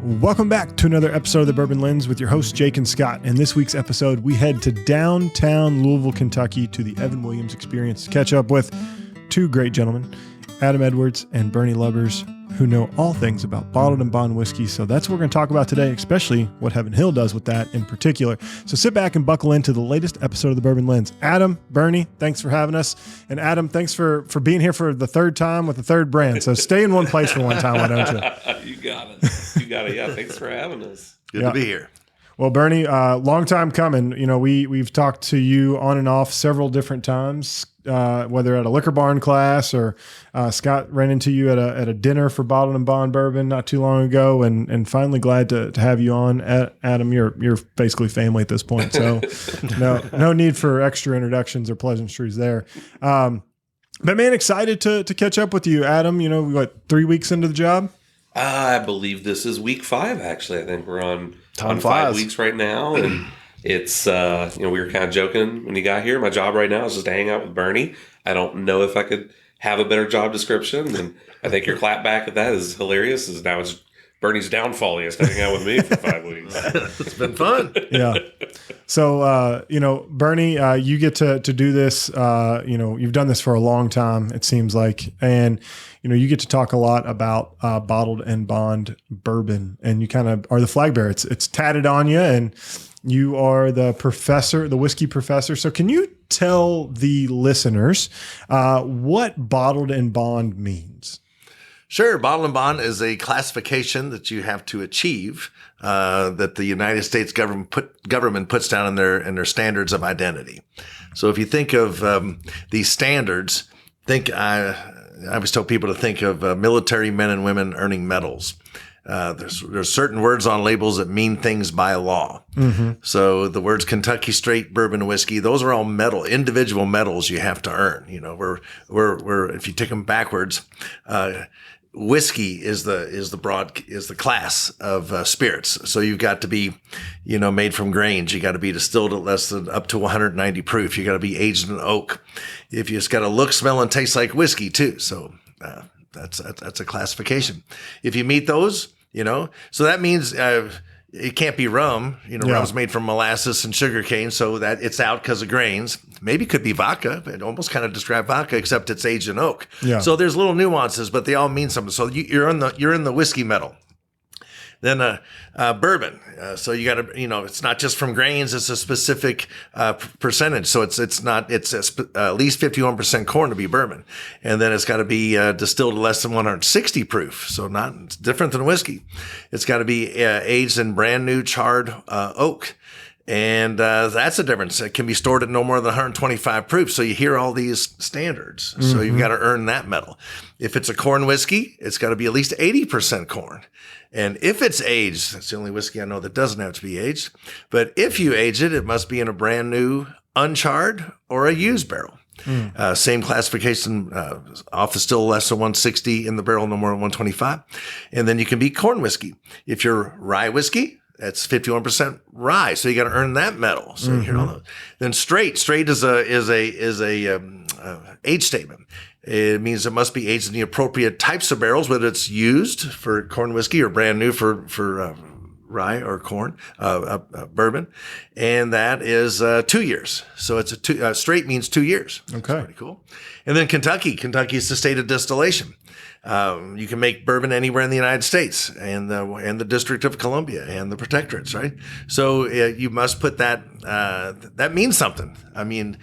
Welcome back to another episode of the Bourbon Lens with your hosts, Jake and Scott. In this week's episode, we head to downtown Louisville, Kentucky to the Evan Williams Experience to catch up with two great gentlemen, Adam Edwards and Bernie Lubbers, who know all things about bottled and bond whiskey. So that's what we're going to talk about today, especially what Heaven Hill does with that in particular. So sit back and buckle into the latest episode of the Bourbon Lens. Adam, Bernie, thanks for having us. And Adam, thanks for being here for the third time with the third brand. So stay in one place for one time, why don't you? You got it. You got it. Yeah, thanks for having us. Good to be here. Well, Bernie, long time coming. You know, we've talked to you on and off several different times, whether at a liquor barn class or Scott ran into you at a dinner for bottled and bond bourbon not too long ago, and finally glad to have you on. Adam, you're basically family at this point, so no need for extra introductions or pleasantries there. But man, excited to catch up with you, Adam. You know, we got 3 weeks into the job. I believe this is week 5. Actually, I think we're on 5 flies. weeks right now, and it's we were kind of joking when you got here. My job right now is just to hang out with Bernie. I don't know if I could have a better job description, and I think your clap back at that is hilarious. Is now it's Bernie's downfall. He has to hang out with me for 5 weeks. It's been fun. Yeah. So, Bernie, you get to do this, you've done this for a long time, it seems like, and, you get to talk a lot about bottled and bond bourbon, and you kind of are the flag bearer. It's tatted on you, and you are the professor, the whiskey professor. So can you tell the listeners what bottled and bond means? Sure. Bottled and bond is a classification that you have to achieve that the United States government puts down in their standards of identity. So if you think of these standards, I always tell people to think of military men and women earning medals. There's certain words on labels that mean things by law. Mm-hmm. So the words Kentucky Straight Bourbon Whiskey, those are all individual medals you have to earn. We're if you take them backwards, whiskey is the class of spirits. So you've got to be, made from grains. You got to be distilled at less than up to 190 proof. You got to be aged in oak. If you just got to look, smell, and taste like whiskey too. So that's a classification. If you meet those, so that means it can't be rum. Rum's made from molasses and sugar cane, so that it's out because of grains. Maybe it could be vodka. It almost kind of describe vodka, except it's aged in oak. Yeah. So there's little nuances, but they all mean something. So you're in the whiskey medal. Then bourbon. So you got to, it's not just from grains. It's a specific percentage. So it's at least 51% corn to be bourbon. And then it's got to be distilled to less than 160 proof. So it's different than whiskey. It's got to be aged in brand new charred oak. And that's a difference. It can be stored at no more than 125 proof. So you hear all these standards. Mm-hmm. So you've got to earn that medal. If it's a corn whiskey, it's got to be at least 80% corn. And if it's aged, that's the only whiskey I know that doesn't have to be aged. But if you age it, it must be in a brand new uncharred or a used barrel. Same classification, off the still less than 160 in the barrel, no more than 125. And then you can be corn whiskey. If you're rye whiskey, that's 51% rye. So you got to earn that medal. So you hear all those. Then straight is a age statement. It means it must be aged in the appropriate types of barrels, whether it's used for corn whiskey or brand new for rye or corn, bourbon. And that is 2 years. So it's straight means 2 years. Okay. That's pretty cool. And then Kentucky is the state of distillation. You can make bourbon anywhere in the United States and the District of Columbia and the protectorates, right? So you must put that means something. I mean,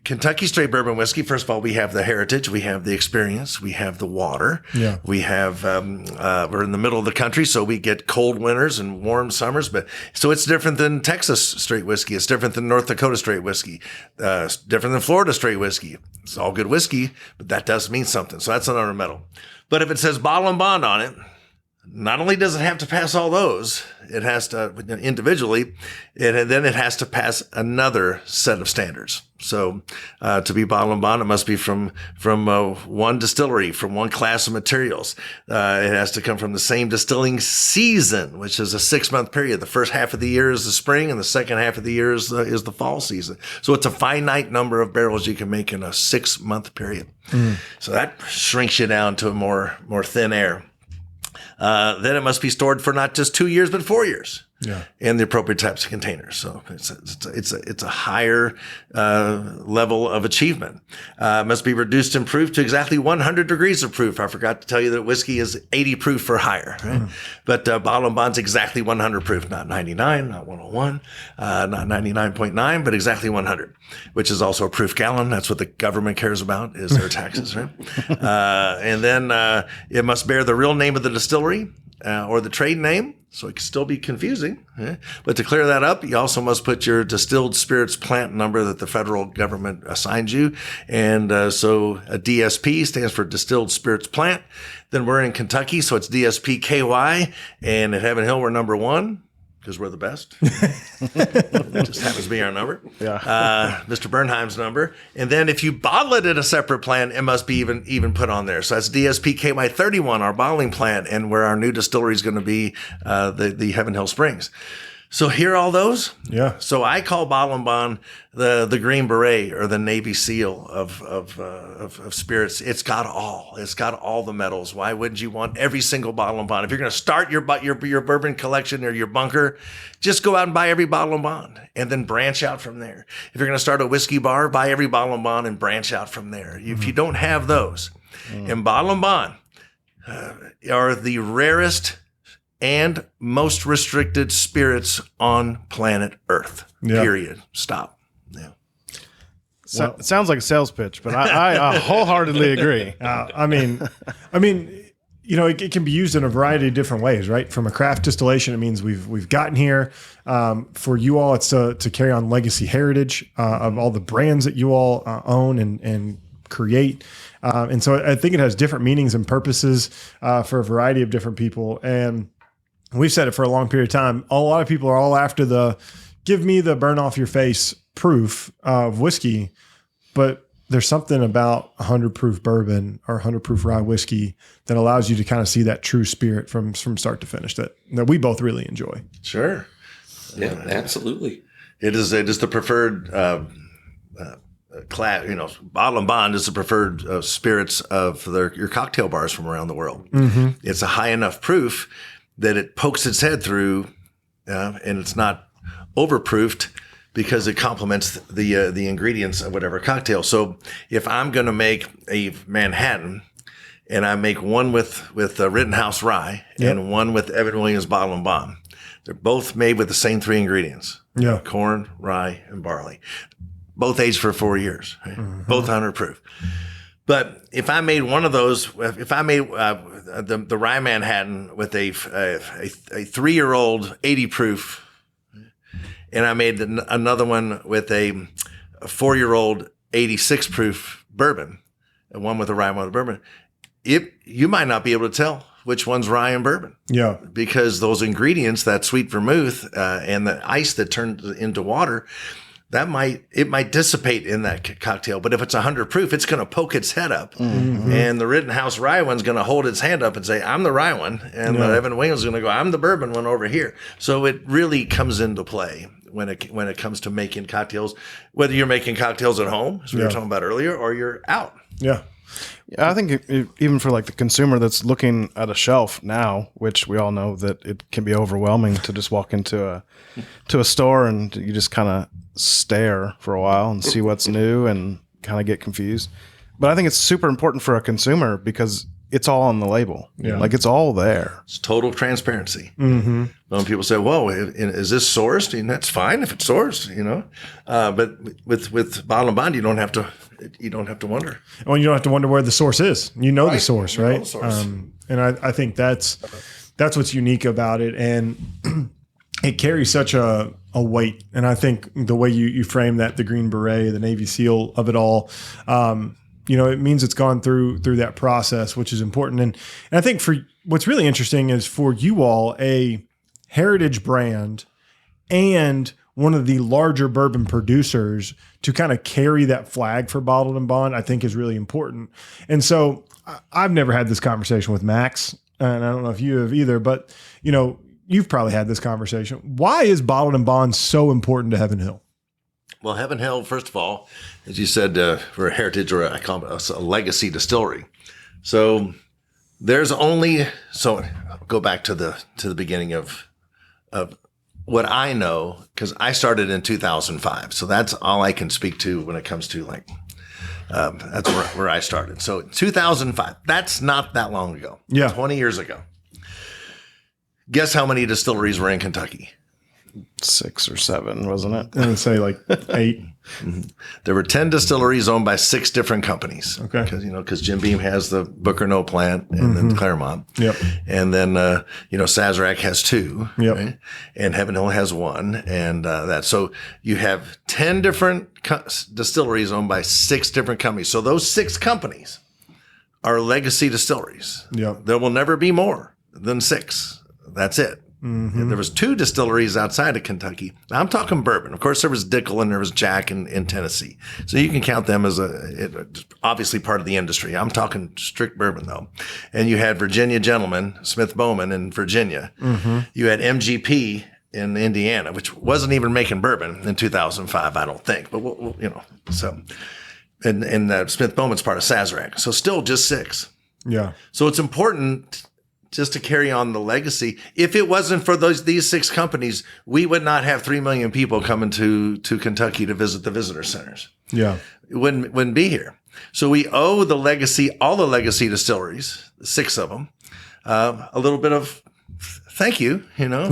Kentucky Straight Bourbon Whiskey, first of all, we have the heritage, we have the experience, we have the water. Yeah. We have, we're in the middle of the country, so we get cold winters and warm summers. So it's different than Texas Straight Whiskey. It's different than North Dakota Straight Whiskey. It's different than Florida Straight Whiskey. It's all good whiskey, but that does mean something. So that's another medal. But if it says bottle and bond on it, not only does it have to pass all those, it has to individually, and then it has to pass another set of standards. So to be bottled and bond, it must be from one distillery, from one class of materials. It has to come from the same distilling season, which is a 6-month period. The first half of the year is the spring, and the second half of the year is the fall season. So it's a finite number of barrels you can make in a 6-month period. So that shrinks you down to a more thin air. Then it must be stored for not just 2 years, but 4 years. Yeah. In the appropriate types of containers. So it's a higher level of achievement. Must be reduced in proof to exactly 100 degrees of proof. I forgot to tell you that whiskey is 80 proof or higher. Right? But Bottle and Bond's exactly 100 proof, not 99, not 101, not 99.9, but exactly 100, which is also a proof gallon. That's what the government cares about, is their taxes. Right? And then it must bear the real name of the distillery or the trade name. So it can still be confusing. But to clear that up, you also must put your distilled spirits plant number that the federal government assigns you. And so a DSP stands for distilled spirits plant. Then we're in Kentucky, so it's DSP-KY. And at Heaven Hill, we're number 1 because we're the best. It just happens to be our number. Yeah. Mr. Bernheim's number. And then if you bottle it at a separate plant, it must be even put on there. So that's DSP-KY31, our bottling plant, and where our new distillery is going to be the Heaven Hill Springs. So hear all those? Yeah. So I call Bottle and Bond the Green Beret or the Navy SEAL of spirits. It's got all. It's got all the medals. Why wouldn't you want every single Bottle and Bond? If you're going to start your bourbon collection or your bunker, just go out and buy every Bottle and Bond and then branch out from there. If you're going to start a whiskey bar, buy every Bottle and Bond and branch out from there. If you don't have those, and Bottle and Bond are the rarest and most restricted spirits on planet Earth. Yeah. Period. Stop. Yeah. So, it sounds like a sales pitch, but I wholeheartedly agree. I mean, it can be used in a variety of different ways, right? From a craft distillation, it means we've gotten here. For you all, it's to carry on legacy heritage of all the brands that you all own and create. And so I think it has different meanings and purposes for a variety of different people. And we've said it for a long period of time. A lot of people are all after the give me the burn off your face proof of whiskey, but there's something about 100 proof bourbon or 100 proof rye whiskey that allows you to kind of see that true spirit from start to finish that we both really enjoy. Sure. Yeah, absolutely. It is the preferred class. Bottle and Bond is the preferred spirits of your cocktail bars from around the world. Mm-hmm. It's a high enough proof that it pokes its head through, and it's not overproofed because it complements the ingredients of whatever cocktail. So if I'm going to make a Manhattan, and I make one with Rittenhouse rye and one with Evan Williams Bottle and Bond, they're both made with the same 3 ingredients: corn, rye, and barley. Both aged for 4 years, right? Mm-hmm. Both 100 proof. But if I made one of those, if I made the rye Manhattan with a 3-year-old 80 proof, and I made another one with a 4-year-old 86 proof bourbon, and one with a rye and one with a bourbon, you might not be able to tell which one's rye and bourbon. Yeah. Because those ingredients, that sweet vermouth and the ice that turns into water, it might dissipate in that cocktail. But if it's 100 proof, it's going to poke its head up. Mm-hmm. And the Rittenhouse rye one's going to hold its hand up and say, I'm the rye one. And the Evan Williams is going to go, I'm the bourbon one over here. So it really comes into play when it comes to making cocktails, whether you're making cocktails at home, as we were talking about earlier, or you're out. Yeah. Yeah, I think even for like the consumer that's looking at a shelf now, which we all know that it can be overwhelming to just walk into a store and you just kind of stare for a while and see what's new and kind of get confused. But I think it's super important for a consumer because it's all on the label. Yeah. Like it's all there. It's total transparency. Mm-hmm. When people say, "Whoa, is this sourced?" And that's fine if it's sourced, But with Bottle and Bond, you don't have to wonder. Well, you don't have to wonder where the source is. You know the source, right? The source. And I think that's what's unique about it, and it carries such a weight. And I think the way you frame that, the Green Beret, the Navy SEAL of it all. It means it's gone through that process, which is important. And I think for what's really interesting is for you all, a heritage brand and one of the larger bourbon producers to kind of carry that flag for Bottled and Bond, I think is really important. And so I've never had this conversation with Max, and I don't know if you have either, but you've probably had this conversation. Why is Bottled and Bond so important to Heaven Hill? Well, Heaven Hill, first of all, as you said, we're a heritage, or I call it a legacy distillery. So There's only, so I'll go back to the beginning of what I know, because I started in 2005. So that's all I can speak to when it comes to like, that's where I started. So 2005, that's not that long ago. Yeah. 20 years ago. Guess how many distilleries were in Kentucky? 6 or 7, wasn't it? I would say like 8. There were 10 distilleries owned by 6 different companies. Okay. Because Jim Beam has the Booker No plant and then Claremont. Yep. And then, Sazerac has 2. Yep. Right? And Heaven Hill has 1. And that. So you have 10 different distilleries owned by 6 different companies. So those 6 companies are legacy distilleries. Yep. There will never be more than 6. That's it. And there was 2 distilleries outside of Kentucky. Now, I'm talking bourbon. Of course, there was Dickel and there was Jack in Tennessee. So you can count them as obviously part of the industry. I'm talking strict bourbon, though. And you had Virginia Gentleman, Smith Bowman in Virginia. You had MGP in Indiana, which wasn't even making bourbon in 2005, I don't think. But, so. And Smith Bowman's part of Sazerac. So still just 6. Yeah. So it's important just to carry on the legacy. If it wasn't for these 6 companies, we would not have 3 million people coming to Kentucky to visit the visitor centers. Yeah. It wouldn't be here. So we owe the legacy, all the legacy distilleries, 6 of them, a little bit of thank you,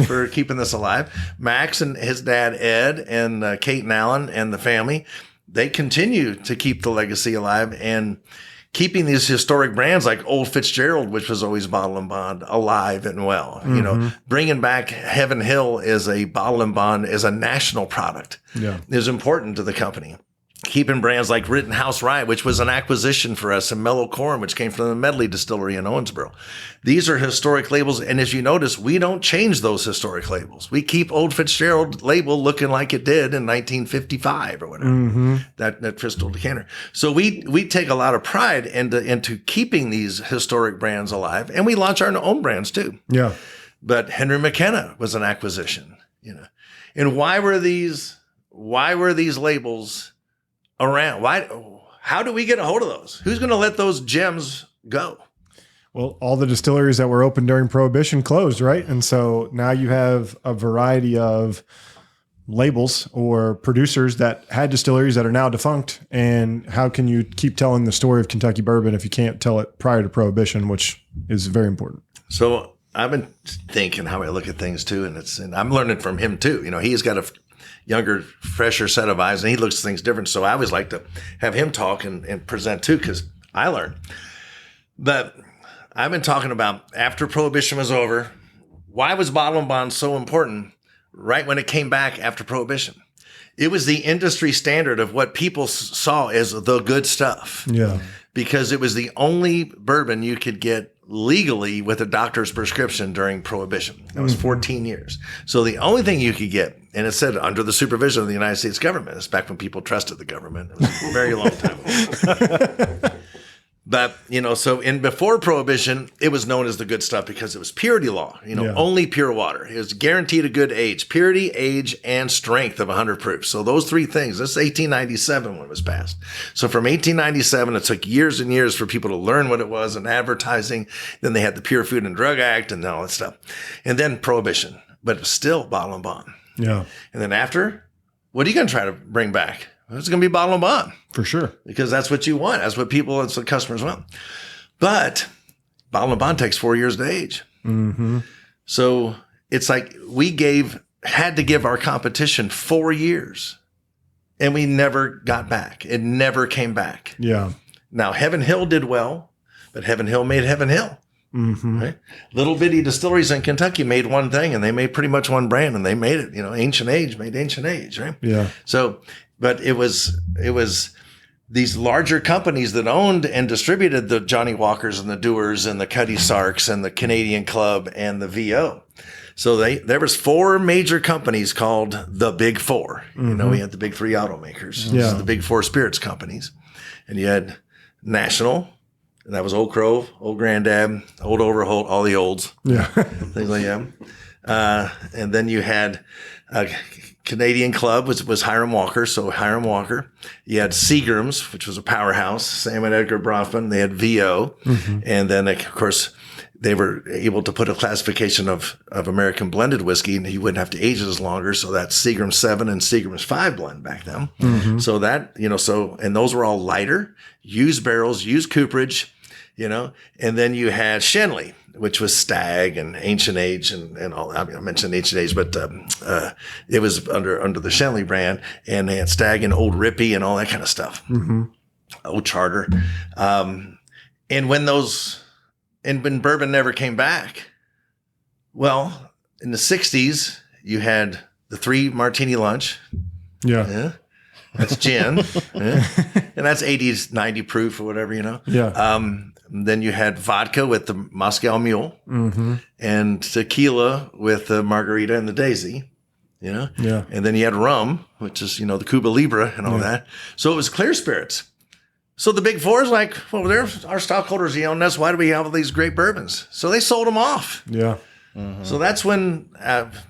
for keeping this alive. Max and his dad, Ed, and Kate and Alan and the family, they continue to keep the legacy alive and keeping these historic brands like Old Fitzgerald, which was always bottle and bond, alive and well. Bringing back Heaven Hill as a bottle and bond as a national product is important to the company. Keeping brands like Rittenhouse Rye, which was an acquisition for us, and Mellow Corn, which came from the Medley Distillery in Owensboro. These are historic labels. And as you notice, we don't change those historic labels. We keep Old Fitzgerald label looking like it did in 1955 or whatever, that crystal decanter. So we take a lot of pride into keeping these historic brands alive, and we launch our own brands too. Yeah. But Henry McKenna was an acquisition, And why were these labels around? How do we get a hold of those? Who's going to let those gems go? Well, all the distilleries that were open during Prohibition closed, right? And so now you have a variety of labels or producers that had distilleries that are now defunct. And how can you keep telling the story of Kentucky bourbon if you can't tell it prior to Prohibition, which is very important? So I've been thinking how I look at things too, and I'm learning from him too. He's got a younger, fresher set of eyes, and he looks at things different. So I always like to have him talk and present too, because I learn. But I've been talking about after Prohibition was over, why was bottle and bond so important right when it came back after Prohibition? It was the industry standard of what people saw as the good stuff. Yeah. Because it was the only bourbon you could get legally with a doctor's prescription during Prohibition. That was 14 years. So the only thing you could get, and it said under the supervision of the United States government. It's back when people trusted the government. It was a very long time ago. But, so before Prohibition, it was known as the good stuff because it was purity law, only pure water. It was guaranteed a good age, purity, age, and strength of 100 proof. So those 3 things, this is 1897 when it was passed. So from 1897, it took years and years for people to learn what it was and advertising. Then they had the Pure Food and Drug Act and all that stuff. And then Prohibition, but it's still bottle and bond. Yeah. And then after, what are you going to try to bring back? It's going to be bottle and bond. For sure. Because that's what you want. That's what customers want. But bottle and bond takes 4 years to age. So it's like we had to give our competition 4 years, and we never got back. It never came back. Yeah. Now, Heaven Hill did well, but Heaven Hill made Heaven Hill. Right? Little bitty distilleries in Kentucky made one thing, and they made pretty much one brand, and they made it. Ancient Age made Ancient Age, right? Yeah. So, but it was these larger companies that owned and distributed the Johnny Walkers and the Dewars and the Cuddy Sarks and the Canadian Club and the VO. So there was 4 major companies called the Big 4. We had the big 3 automakers, the Big 4 spirits companies, and you had National. And that was Old Crow, Old Grandad, Old Overholt, all the olds. Yeah. Things like that. And then you had Canadian Club, which was Hiram Walker. So Hiram Walker. You had Seagram's, which was a powerhouse. Sam and Edgar Bronfman. They had VO. And then, of course, they were able to put a classification of American blended whiskey, and you wouldn't have to age it as longer. So that's Seagram's 7 and Seagram's 5 blend back then. So that, and those were all lighter, used barrels, used cooperage, and then you had Shenley, which was Stag and Ancient Age and all. I mentioned Ancient Age, but it was under the Shenley brand, and they had Stag and Old Rippy and all that kind of stuff. Old Charter. And when bourbon never came back, well, in the 60s, you had the 3 martini lunch. Yeah. That's gin. And that's 80s, 90 proof or whatever, Yeah. Then you had vodka with the Moscow Mule and tequila with the Margarita and the Daisy, Yeah. And then you had rum, which is, the Cuba Libre and all that. So it was clear spirits. So the big four is like, well, they're our stockholders, own us. Why do we have all these great bourbons? So they sold them off. Yeah. So that's when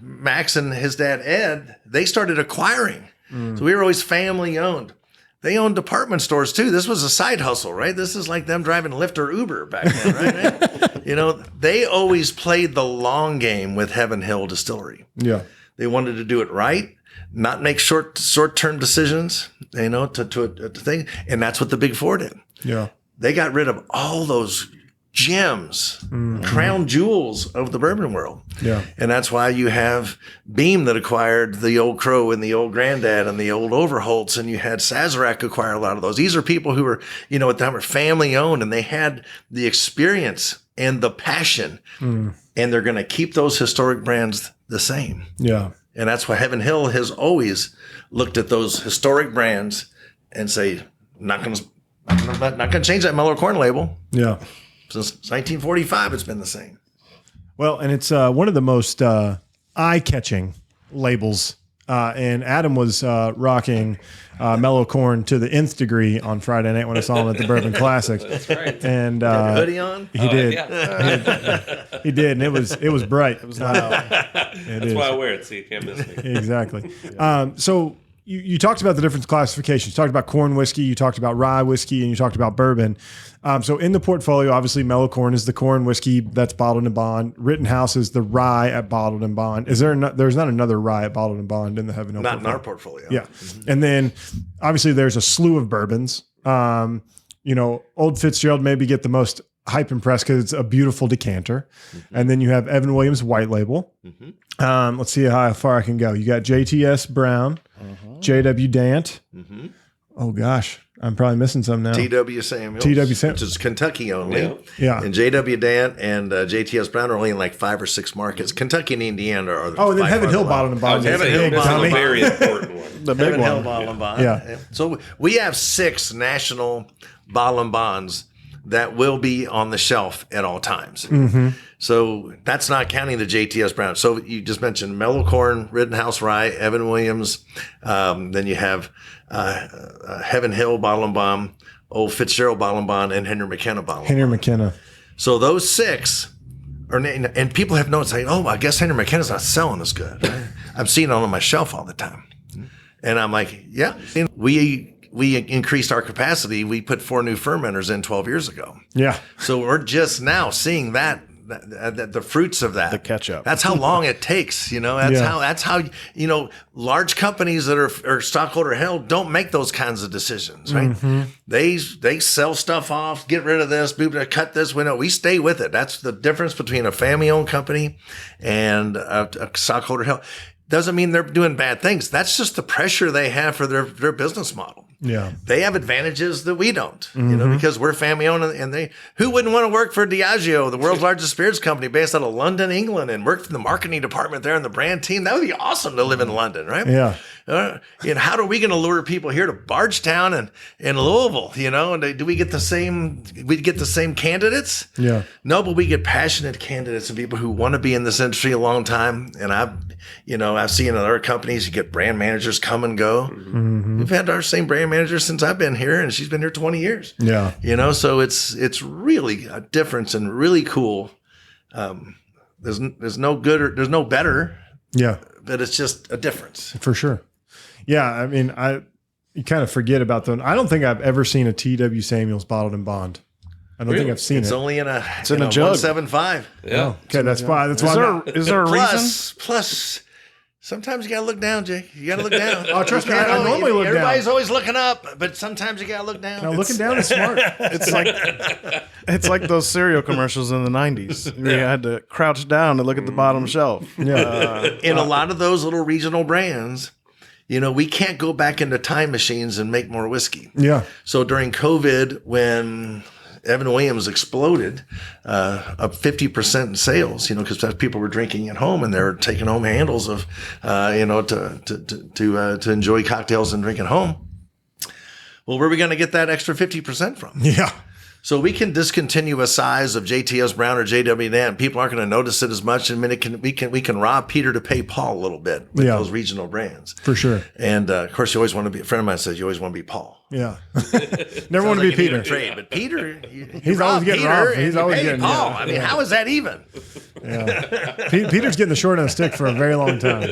Max and his dad, Ed, they started acquiring. So we were always family owned. They owned department stores too. This was a side hustle, right? This is like them driving Lyft or Uber back then, right? They always played the long game with Heaven Hill Distillery. Yeah. They wanted to do it right, not make short-term decisions, to a thing. And that's what the Big Four did. Yeah. They got rid of all those gems, crown jewels of the bourbon world. Yeah. And that's why you have Beam that acquired the Old Crow and the Old Granddad and the Old Overholts, and you had Sazerac acquire a lot of those. These are people who were, at the time were family owned, and they had the experience and the passion, and they're going to keep those historic brands the same. Yeah. And that's why Heaven Hill has always looked at those historic brands and say, not going to change that Mellow Corn label. Yeah. Since 1945, it's been the same. Well, and it's one of the most eye-catching labels. And Adam was rocking Mellow Corn to the nth degree on Friday night when I saw him at the Bourbon Classic. That's right. And Hoodie on? he did. Yeah. He did, and it was bright. It was That's why I wear it, so you can't miss me. Exactly. So you talked about the different classifications. You talked about corn whiskey, you talked about rye whiskey, and you talked about bourbon. So in the portfolio, obviously, Mellow Corn is the corn whiskey that's bottled and bond. Rittenhouse is the rye at bottled and bond. There's not another rye at bottled and bond in the Heaven Hill Not portfolio. in our portfolio. Yeah. And then obviously there's a slew of bourbons. Old Fitzgerald maybe get the most hype and press because it's a beautiful decanter. And then you have Evan Williams White Label. Let's see how far I can go. You got JTS Brown, JW Dant. Oh gosh, I'm probably missing some now. T.W. Samuels. T.W. Samuels. Which is Kentucky only. Yeah. And J.W. Dant and JTS Brown are only in like 5 or 6 markets. Kentucky and Indiana are the Oh, and then Heaven Hill Bottled and Bond. Heaven Hill That's Bottled a and very important one. The big Heaven one. Hill Bottled and Bond. Yeah. So we have 6 national bottled and bonds that will be on the shelf at all times. So that's not counting the JTS Brown. So you just mentioned Mellow Corn, Rittenhouse Rye, Evan Williams. Then you have Heaven Hill Bottle and Bond, Old Fitzgerald Bottle and Bond, and Henry McKenna Bottle and Henry Bond. McKenna. So those 6 are, and people have noticed, like, oh, I guess Henry McKenna's not selling as good. I'm seeing it on my shelf all the time. And I'm like, yeah, we increased our capacity. We put 4 new fermenters in 12 years ago. Yeah. So we're just now seeing that the fruits of that. The catch-up. That's how long it takes, That's how large companies that are stockholder held don't make those kinds of decisions, right? They sell stuff off, get rid of this, cut this. We stay with it. That's the difference between a family-owned company and a stockholder held. Doesn't mean they're doing bad things. That's just the pressure they have for their business model. Yeah. They have advantages that we don't, because we're family owned, and who wouldn't want to work for Diageo, the world's largest spirits company based out of London, England, and work in the marketing department there and the brand team? That would be awesome to live in London, right? Yeah. And how are we going to lure people here to Bardstown and Louisville? And do we get the same? We get the same candidates? Yeah. No, but we get passionate candidates and people who want to be in this industry a long time. And I've seen in other companies, you get brand managers come and go. We've had our same brand manager since I've been here, and she's been here 20 years. Yeah. So it's really a difference and really cool. There's no good or there's no better. Yeah. But it's just a difference. For sure. Yeah. I mean, you kind of forget about them. I don't think I've ever seen a T.W. Samuels Bottled and Bond. I don't think I've seen It's it. only in a jug. 175. Yeah. Okay, that's why. That's why. Is there a reason? Plus, sometimes you gotta look down, Jake. You gotta look down. Oh, trust me, I normally look down. Everybody's always looking up, but sometimes you gotta look down. Now, looking down is smart. It's like those cereal commercials in the 90s. You had to crouch down and look at the bottom shelf. Yeah. In a lot of those little regional brands, we can't go back into time machines and make more whiskey. Yeah. So during COVID, when Evan Williams exploded up 50% in sales, because people were drinking at home and they were taking home handles of, to enjoy cocktails and drink at home. Well, where are we going to get that extra 50% from? Yeah. So we can discontinue a size of JTS Brown or JWN. People aren't going to notice it as much. And we can rob Peter to pay Paul a little bit with those regional brands. For sure. And of course, you always want to be, a friend of mine says you always want to be Paul. Yeah. Never want to be Peter. Trade, but Peter, He's always getting robbed. He's always getting Paul. yeah. I mean, how is that even? Yeah. Peter's getting the short end of the stick for a very long time.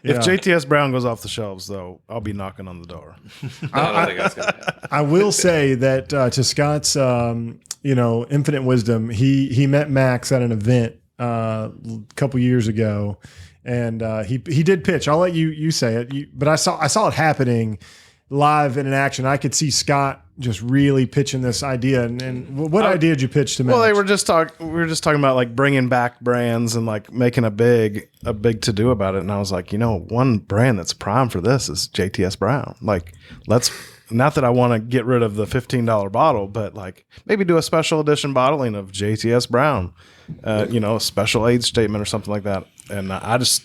If JTS Brown goes off the shelves, though, I'll be knocking on the door. I don't think that's going to happen. I will say that to Scott's, infinite wisdom, he met Max at an event a couple years ago, and he did pitch. I'll let you say it, but I saw it happening live and in action. I could see Scott just really pitching this idea. And what idea did you pitch to Max? Well, we were just talking about like bringing back brands and like making a big to do about it. And I was like, one brand that's prime for this is JTS Brown. Like, not that I want to get rid of the $15 bottle, but like maybe do a special edition bottling of JTS Brown, a special age statement or something like that. And I just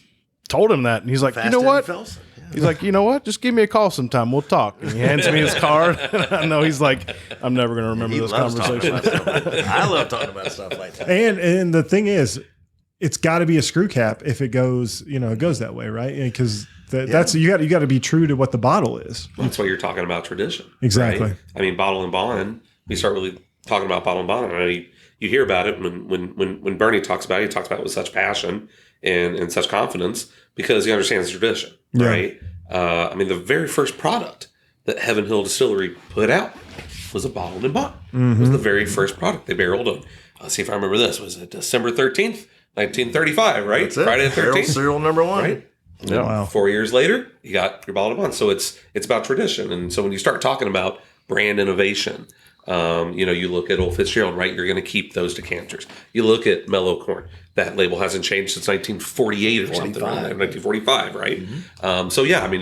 told him that, and he's like, you know what? He's like, you know what? Just give me a call sometime. We'll talk. And he hands me his card. And I know he's like, I'm never going to remember this conversation. I love talking about stuff like that. And the thing is, it's got to be a screw cap if it goes, it goes that way, right? Because that's you got to be true to what the bottle is. That's what you're talking about, tradition. Exactly. Right? I mean, bottle and bond. We start really talking about bottle and bond. I know you hear about it when Bernie talks about it. He talks about it with such passion and such confidence because he understands the tradition, right? I mean, the very first product that Heaven Hill Distillery put out was a bottled and bond. It was the very first product they barreled on. Let's see if I remember this. Was it December 13th, 1935, right? That's it. Friday the 13th. Serial number one. Right? Yeah. Wow. 4 years later, you got your bottled and bond. So it's about tradition. And so when you start talking about brand innovation, you look at Old Fitzgerald, right? You're going to keep those decanters. You look at Mellow Corn. That label hasn't changed since 1948 or something, right? 1945, right?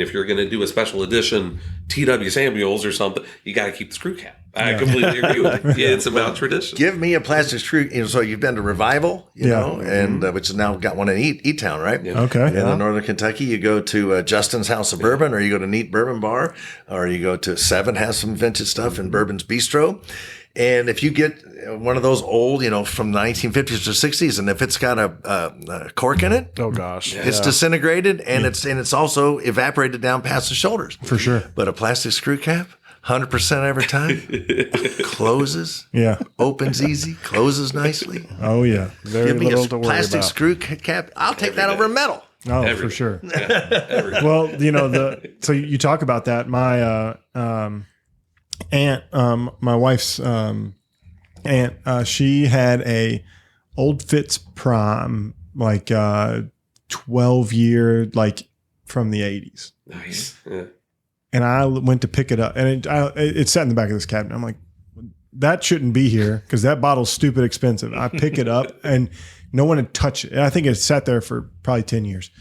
If you're going to do a special edition T.W. Samuels or something, you got to keep the screw cap. I completely agree with you. It's about tradition. Give me a plastic screw. So you've been to Revival, and which has now got one in E-Town, right? Yeah. Okay. In Northern Kentucky, you go to Justin's House of Bourbon, or you go to Neat Bourbon Bar, or you go to Seven, has some vintage stuff in Bourbon's Bistro. And if you get one of those old, from the 1950s or 60s, and if it's got a cork in it, Oh gosh, it's disintegrated, and it's also evaporated down past the shoulders. For sure. But a plastic screw cap, 100% every time, closes, opens easy, closes nicely. Oh, yeah. very Give me little a to worry plastic about. screw cap. I'll take that over metal. Oh, for sure. Well, so you talk about that. My aunt, my wife's aunt, she had a Old Fitz Prime, like 12-year, like from the 80s. Nice. Yeah. And I went to pick it up, and it sat in the back of this cabinet. I'm like, that shouldn't be here because that bottle's stupid expensive. I pick it up, and no one had touched it. I think it sat there for probably 10 years.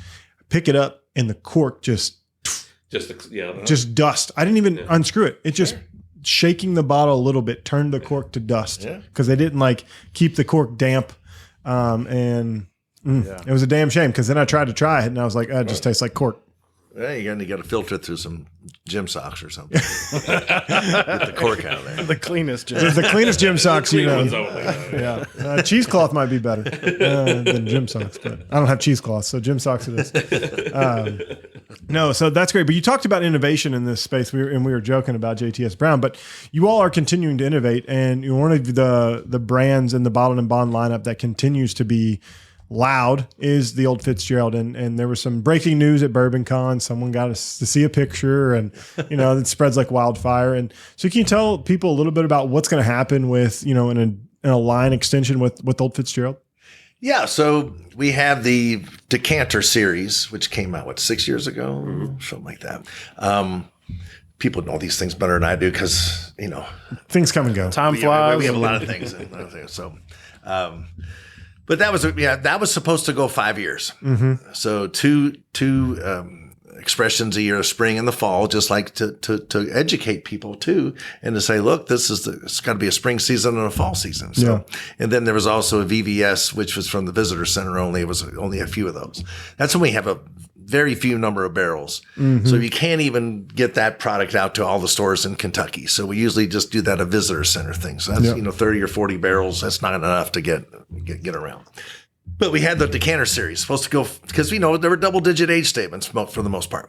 I pick it up, and the cork just dust. I didn't even unscrew it. It just shaking the bottle a little bit turned the cork to dust because they didn't keep the cork damp. It was a damn shame because then I tried to try it, and I was like, it just tastes like cork. Yeah, you got to filter it through some gym socks or something. Get the cork out of there. The cleanest gym. It's the cleanest gym socks, Ones only. Yeah, cheesecloth might be better than gym socks, but I don't have cheesecloth, so gym socks it is. No, so that's great. But you talked about innovation in this space. We were joking about JTS Brown, but you all are continuing to innovate, and you're one of the brands in the bottled and bond lineup that continues to be loud is the Old Fitzgerald. And there was some breaking news at BourbonCon. Someone got us to see a picture, and it spreads like wildfire. And so, can you tell people a little bit about what's going to happen with in a line extension with Old Fitzgerald? Yeah, so we have the Decanter series, which came out 6 years ago, something like that. People know these things better than I do because things come and go. Time flies. We have a lot of things. So, but that was supposed to go 5 years. Mm-hmm. So two expressions a year, spring and the fall, just like to educate people too, and to say, look, it's got to be a spring season and a fall season. So, and then there was also a VVS, which was from the visitor center only. It was only a few of those. That's when we have a very few number of barrels. Mm-hmm. So you can't even get that product out to all the stores in Kentucky. So we usually just do that a visitor center thing. So that's 30 or 40 barrels. That's not enough to get around. But we had the Decanter series supposed to go because there were double-digit age statements for the most part,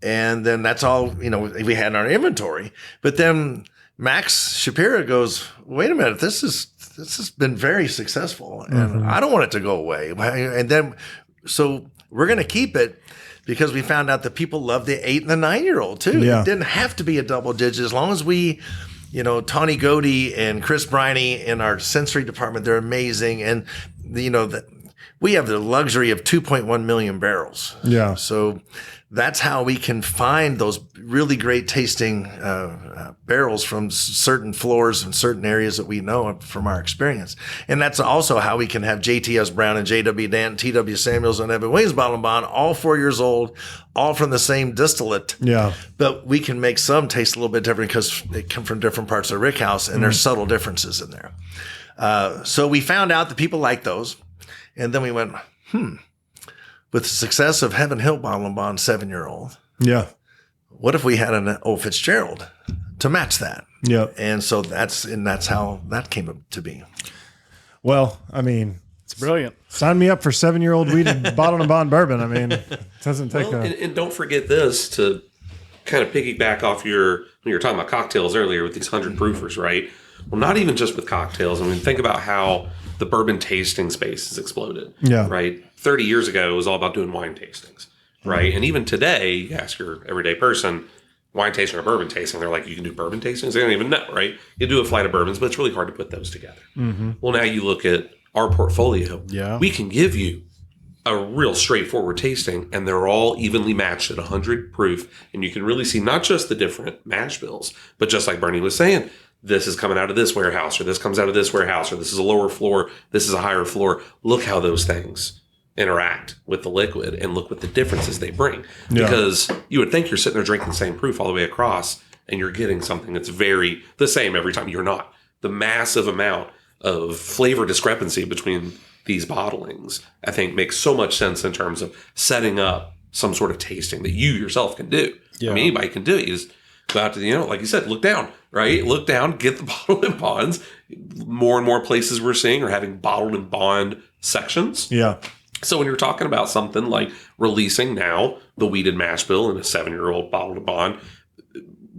and then that's all we had in our inventory. But then Max Shapiro goes, "Wait a minute, this has been very successful, and I don't want it to go away." And then so we're going to keep it because we found out that people love the 8 and the 9-year-old too. Yeah. It didn't have to be a double-digit as long as we. Tawny Godey and Chris Briney in our sensory department, they're amazing, and we have the luxury of 2.1 million barrels. Yeah. So that's how we can find those really great tasting barrels from certain floors and certain areas that we know from our experience. And that's also how we can have JTS Brown and JW Danton, TW Samuels, and Evan Williams Bottled and Bond, all 4 years old, all from the same distillate. Yeah. But we can make some taste a little bit different because they come from different parts of the rick house, and there's subtle differences in there. So we found out that people like those. And then we went, with the success of Heaven Hill Bottle and Bond 7-year-old. Yeah. What if we had an Old Fitzgerald to match that? Yeah. And so that's how that came up to be. Well, I mean, it's brilliant. Sign me up for 7-year-old weeded Bottle and Bond bourbon. I mean, it doesn't take and don't forget this to kind of piggyback off when you were talking about cocktails earlier with these 100 proofers, right? Well, not even just with cocktails. I mean, think about how the bourbon tasting space has exploded. Yeah. Right. 30 years ago, it was all about doing wine tastings. Right. And even today, you ask your everyday person, wine tasting or bourbon tasting, they're like, you can do bourbon tastings? They don't even know. Right. You do a flight of bourbons, but it's really hard to put those together. Mm-hmm. Well, now you look at our portfolio. Yeah. We can give you a real straightforward tasting, and they're all evenly matched at 100 proof. And you can really see not just the different mash bills, but just like Bernie was saying, this is coming out of this warehouse, or this comes out of this warehouse, or this is a lower floor, this is a higher floor. Look how those things interact with the liquid, and look what the differences they bring. Yeah. Because you would think you're sitting there drinking the same proof all the way across, and you're getting something that's very the same every time. You're not. The massive amount of flavor discrepancy between these bottlings, I think, makes so much sense in terms of setting up some sort of tasting that you yourself can do. Yeah. I mean, anybody can do it. You just go out to the, like you said, look down, right? Look down, get the bottled and bonds. More and more places we're seeing are having bottled and bond sections. Yeah. So when you're talking about something like releasing now the weeded mash bill in a 7-year-old bottled and bond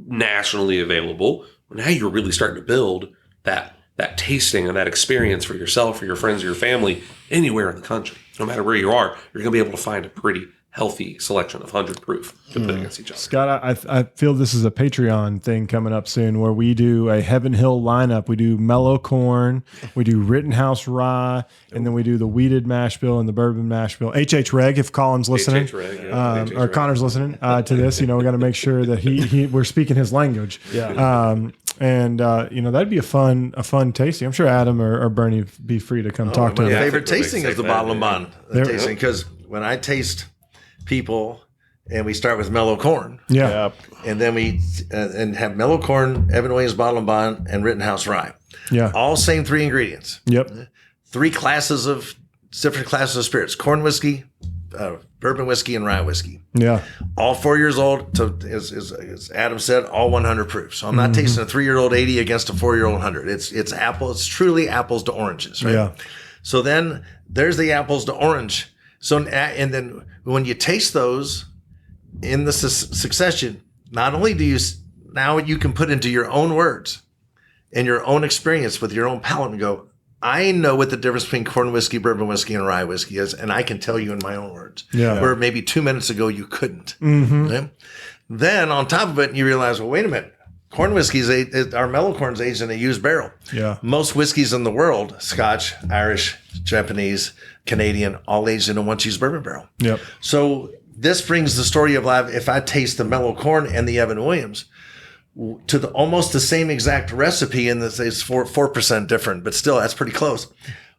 nationally available, well, now you're really starting to build that tasting and that experience for yourself, for your friends, or your family, anywhere in the country. No matter where you are, you're going to be able to find a pretty healthy selection of 100 proof to put against each other. Scott, I feel this is a Patreon thing coming up soon where we do a Heaven Hill lineup. We do mellow corn, we do Rittenhouse rye, and then we do the weeded mash bill and the bourbon mash bill. HH Reg, if Colin's listening, or Connor's listening to this, we got to make sure that we're speaking his language. Yeah. And that'd be a fun tasting. I'm sure Adam or Bernie would be free to come talk to us. My favorite tasting is the bottle and bond tasting, because when I taste people, and we start with mellow corn. Yeah. And then we and have mellow corn, Evan Williams Bottle and Bond, and Rittenhouse Rye. Yeah. All same 3 ingredients. Yep. 3 different classes of spirits: corn whiskey, bourbon whiskey, and rye whiskey. Yeah. All 4 years old. So as Adam said, all 100 proof. So I'm not tasting a 3-year-old 80 against a 4-year-old 100. It's apple. It's truly apples to oranges. Right. Yeah. So then there's the apples to orange. So, and then when you taste those in the succession, not only do now you can put into your own words and your own experience with your own palate and go, I know what the difference between corn whiskey, bourbon whiskey, and rye whiskey is, and I can tell you in my own words. Yeah. Where maybe 2 minutes ago you couldn't. Mm-hmm. Okay? Then on top of it, you realize, well, wait a minute. Corn whiskey's our mellow corn's aged in a used barrel. Yeah. Most whiskeys in the world, Scotch, Irish, Japanese, Canadian, all aged in a once used bourbon barrel. Yep. So this brings the story of life. If I taste the mellow corn and the Evan Williams to almost the same exact recipe, and it's 4% different, but still that's pretty close.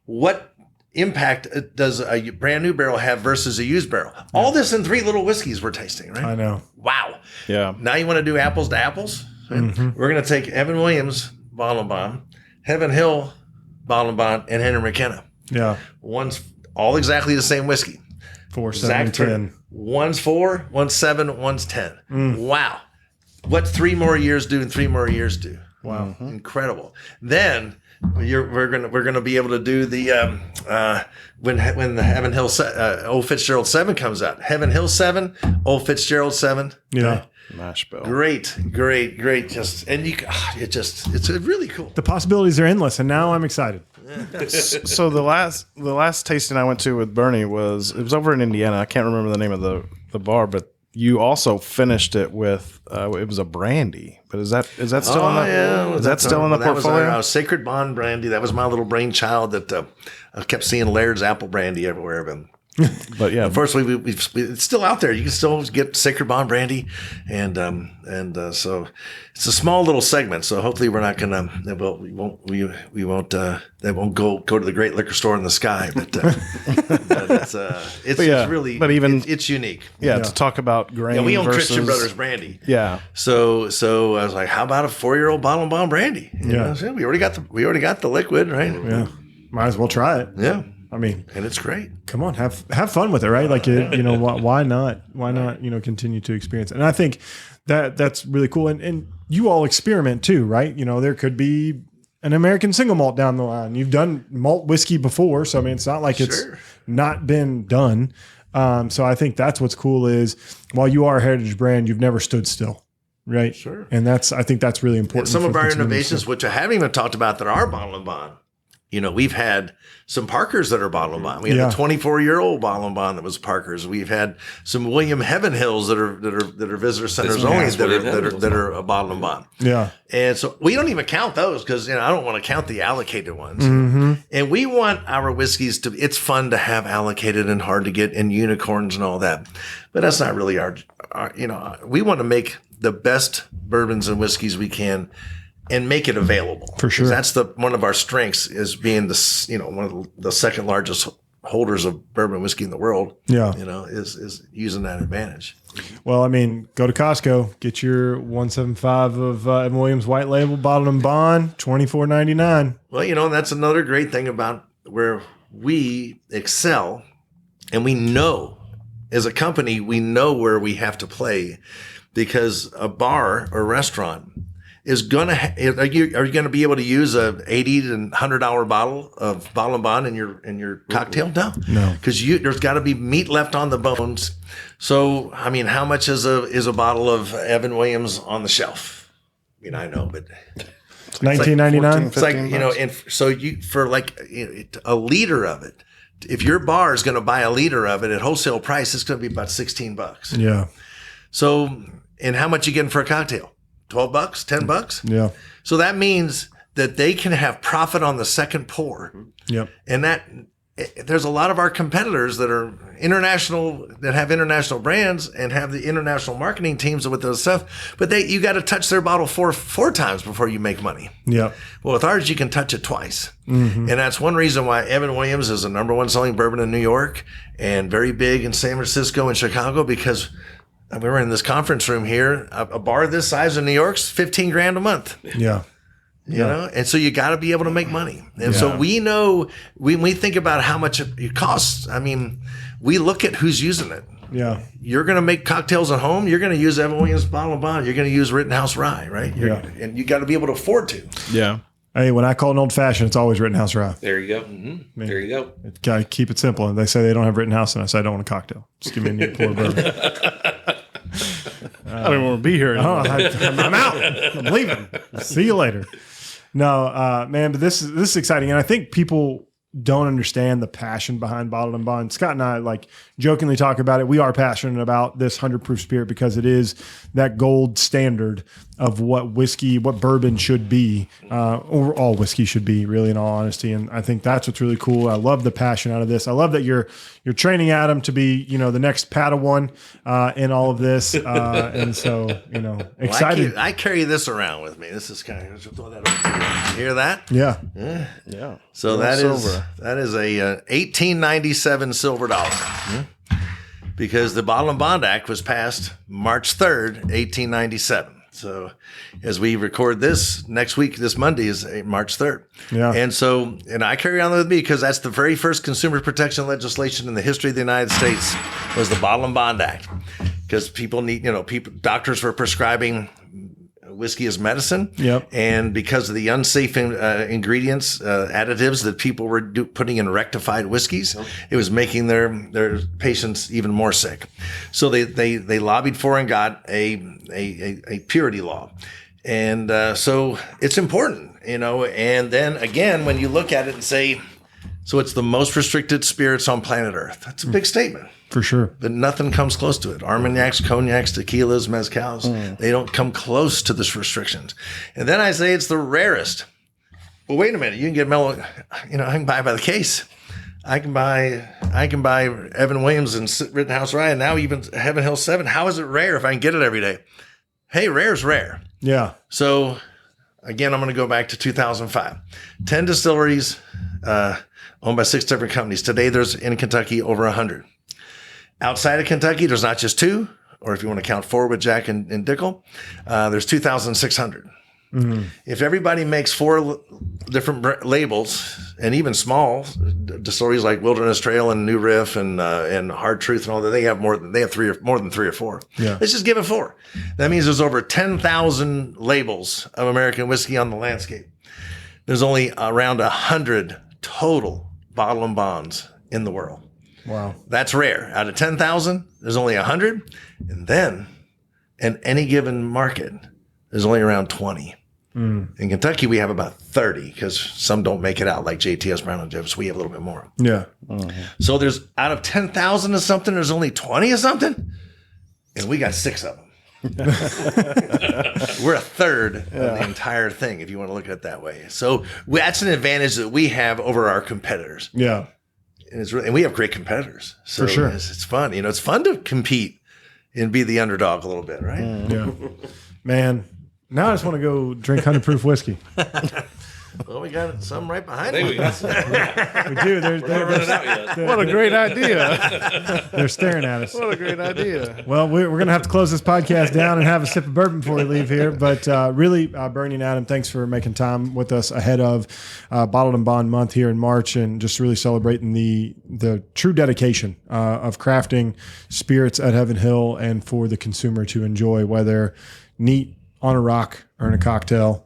What impact does a brand new barrel have versus a used barrel? All this in 3 little whiskeys we're tasting, right? I know. Wow. Yeah. Now you want to do apples to apples? Mm-hmm. We're going to take Evan Williams Bottle and Bond, Heaven Hill Bottle and Bond, and Henry McKenna. Yeah. One's all exactly the same whiskey. 4, 7, 10. One's 4, one's 7, one's 10. Wow. What 3 more years do and 3 more years do? Wow. Incredible. Then we're gonna be able to do the when the Heaven Hill Old Fitzgerald 7 comes out. Heaven Hill 7, Old Fitzgerald 7. Yeah. Mash bill. Great. Just and it's really cool. The possibilities are endless, and now I'm excited. So the last tasting I went to with Bernie was over in Indiana. I can't remember the name of the bar, but you also finished it with it was a brandy. But is that still in the is that still in the portfolio? That was our Sacred Bond brandy. That was my little brainchild that I kept seeing Laird's apple brandy everywhere. But But yeah, unfortunately, it's still out there. You can still get Sacred Bond brandy, and so it's a small little segment. So hopefully, we're not gonna. Well, we won't. That won't go to the great liquor store in the sky. But it's really. But even it's unique. Yeah, to talk about grain. Yeah, we own versus, Christian Brothers brandy. Yeah. So I was like, how about a 4-year-old bottle of Bond brandy? You know, so we already got the liquid, right? Yeah. Might as well try it. Yeah. I mean, and it's great. Come on, have fun with it, right? Like, why not? Why not? Continue to experience it. And I think that's really cool. And you all experiment too, right? There could be an American single malt down the line. You've done malt whiskey before, so I mean, it's not like it's not been done. So I think that's what's cool is while you are a heritage brand, you've never stood still. Right. Sure. And I think that's really important. And some of our innovations, which I haven't even talked about, that are Bottle and Bond. We've had some Parkers that are Bottle and Bond. We had a 24-year-old Bottle and Bond that was Parkers. We've had some William Heaven Hills that are visitor centers only that are a Bottle and Bond. Yeah. And so we don't even count those because I don't want to count the allocated ones. Mm-hmm. And we want our whiskeys to. It's fun to have allocated and hard to get and unicorns and all that, but that's not really our. We want to make the best bourbons and whiskeys we can. And make it available. For sure. That's one of our strengths is being one of the second largest holders of bourbon whiskey in the world. Yeah. Is using that advantage. Well, I mean, go to Costco, get your 175 of Evan Williams White Label Bottle and Bond, $24.99. Well, that's another great thing about where we excel, and we know as a company, we know where we have to play, because a bar or restaurant is gonna. Are you gonna be able to use a $80 to $100 bottle of Bottle and Bond in your cocktail? No, because there's got to be meat left on the bones. So I mean, how much is a bottle of Evan Williams on the shelf? I mean, I know, but it's $19.99. It's like and so for a liter of it. If your bar is going to buy a liter of it at wholesale price, it's going to be about $16. Yeah. So, and how much you getting for a cocktail? $12, $10? Yeah. So that means that they can have profit on the second pour. Yep. And there's a lot of our competitors that are international, that have international brands and have the international marketing teams with those stuff, but you got to touch their bottle four times before you make money. Yeah. Well, with ours, you can touch it twice. Mm-hmm. And that's one reason why Evan Williams is the number one selling bourbon in New York and very big in San Francisco and Chicago, because we were in this conference room here. A bar this size in New York's $15,000 a month. Yeah. You know, and so you got to be able to make money. And so we know when we think about how much it costs, I mean, we look at who's using it. Yeah. You're going to make cocktails at home. You're going to use Evan Williams Bottle and Bond. You're going to use Rittenhouse Rye, right? And you got to be able to afford to. Yeah. Hey, when I call an old fashioned, it's always Rittenhouse Rye. There you go. Mm-hmm. There you go. Got to keep it simple. And they say they don't have Rittenhouse, and I say I don't want a cocktail. Just give me a neat pour of bourbon. I don't want to be here anymore. I'm out. I'm leaving. See you later. No, man, but this is exciting. And I think people don't understand the passion behind Bottled and Bond. Scott and I like jokingly talk about it. We are passionate about this 100 proof spirit because it is that gold standard of what whiskey, what bourbon should be, or all whiskey should be, really, in all honesty. And I think that's what's really cool. I love the passion out of this. I love that you're training Adam to be, the next Padawan in all of this. And so, excited. Well, I carry this around with me. This is kind of, throw that over to you. Hear that? Yeah. Yeah. So that is a 1897 silver dollar. Because the Bottled and Bond Act was passed March 3rd, 1897. So as we record this next week, this Monday is March 3rd. Yeah. And I carry on with me because that's the very first consumer protection legislation in the history of the United States was the Bottled and Bond Act. Because people need, doctors were prescribing whiskey as medicine. Yep. And because of the unsafe ingredients, additives that people were putting in rectified whiskeys, it was making their patients even more sick. So they lobbied for and got a purity law. And so it's important, and then again, when you look at it and say, so it's the most restricted spirits on planet Earth. That's a big statement. For sure. But nothing comes close to it. Armagnacs, cognacs, tequilas, mezcals, they don't come close to this restrictions. And then I say it's the rarest. Well, wait a minute. You can get mellow, I can buy it by the case. I can buy Evan Williams and Rittenhouse Rye, and now even Heaven Hill 7. How is it rare if I can get it every day? Hey, rare's rare. Yeah. So again, I'm going to go back to 2005. 10 distilleries owned by 6 different companies. Today, there's in Kentucky over 100. Outside of Kentucky, there's not just 2, or if you want to count 4 with Jack and Dickel, there's 2,600. Mm-hmm. If everybody makes 4 different labels, and even small distilleries like Wilderness Trail and New Riff and Hard Truth and all that, they have more than 3 or 4. Yeah. Let's just give it 4. That means there's over 10,000 labels of American whiskey on the landscape. There's only around 100 total Bottled and Bonds in the world. Wow. That's rare. Out of 10,000, there's only 100. And then in any given market, there's only around 20. In Kentucky, we have about 30 because some don't make it out, like JTS Brown and Jeffs. We have a little bit more. Yeah. So there's out of 10,000 of something, there's only 20 of something. And we got 6 of them. We're a third of the entire thing, if you want to look at it that way. So that's an advantage that we have over our competitors. Yeah. And we have great competitors. So for sure. It's fun. It's fun to compete and be the underdog a little bit, right? Yeah. Man, now I just want to go drink 100 proof whiskey. Well, we got some right behind I think us. we got some. Yeah. We do. We're not running out yet. What a great idea. They're staring at us. What a great idea. Well, we're going to have to close this podcast down and have a sip of bourbon before we leave here. But really, Bernie and Adam, thanks for making time with us ahead of Bottled and Bond month here in March, and just really celebrating the true dedication of crafting spirits at Heaven Hill and for the consumer to enjoy, whether neat on a rock or in a cocktail.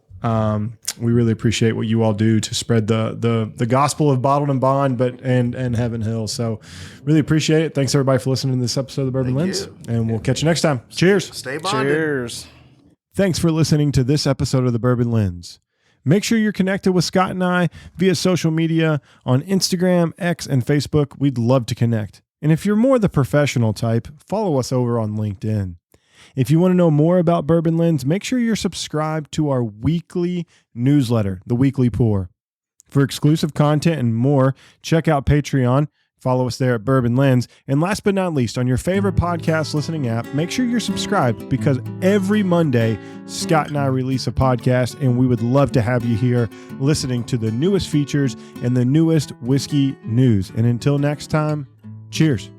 We really appreciate what you all do to spread the gospel of Bottled and Bond, and Heaven Hill. So really appreciate it. Thanks everybody for listening to this episode of the Bourbon Lens, and we'll catch you next time. Cheers. Stay bonded. Cheers. Thanks for listening to this episode of the Bourbon Lens. Make sure you're connected with Scott and I via social media on Instagram, X, and Facebook. We'd love to connect. And if you're more the professional type, follow us over on LinkedIn. If you want to know more about Bourbon Lens, make sure you're subscribed to our weekly newsletter, The Weekly Pour. For exclusive content and more, check out Patreon. Follow us there at Bourbon Lens. And last but not least, on your favorite podcast listening app, make sure you're subscribed, because every Monday, Scott and I release a podcast, and we would love to have you here listening to the newest features and the newest whiskey news. And until next time, cheers.